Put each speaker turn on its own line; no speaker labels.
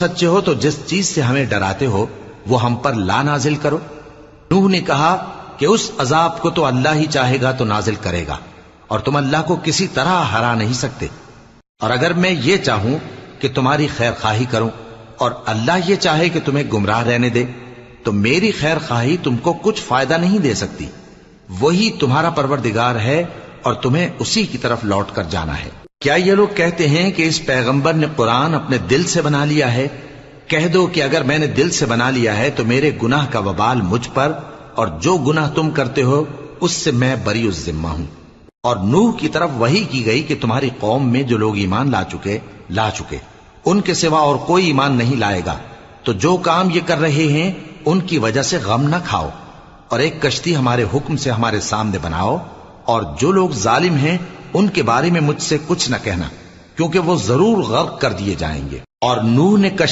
سچے ہو تو جس چیز سے ہمیں ڈراتے ہو وہ ہم پر لا نازل کرو۔ نوح نے کہا کہ اس عذاب کو تو اللہ ہی چاہے گا تو نازل کرے گا، اور تم اللہ کو کسی طرح ہرا نہیں سکتے۔ اور اگر میں یہ چاہوں کہ تمہاری خیر خواہی کروں اور اللہ یہ چاہے کہ تمہیں گمراہ رہنے دے تو میری خیر خواہی تم کو کچھ فائدہ نہیں دے سکتی۔ وہی تمہارا پروردگار ہے اور تمہیں اسی کی طرف لوٹ کر جانا ہے۔ کیا یہ لوگ کہتے ہیں کہ اس پیغمبر نے قرآن اپنے دل سے بنا لیا ہے؟ کہہ دو کہ اگر میں نے دل سے بنا لیا ہے تو میرے گناہ کا وبال مجھ پر، اور جو گناہ تم کرتے ہو اس سے میں بری الذمہ ہوں۔ اور نوح کی طرف وحی کی گئی کہ تمہاری قوم میں جو لوگ ایمان لا چکے ان کے سوا اور کوئی ایمان نہیں لائے گا، تو جو کام یہ کر رہے ہیں ان کی وجہ سے غم نہ کھاؤ، اور ایک کشتی ہمارے حکم سے ہمارے سامنے بناؤ، اور جو لوگ ظالم ہیں ان کے بارے میں مجھ سے کچھ نہ کہنا، کیونکہ وہ ضرور غرق کر دیے جائیں گے۔ اور نوح نے کشتی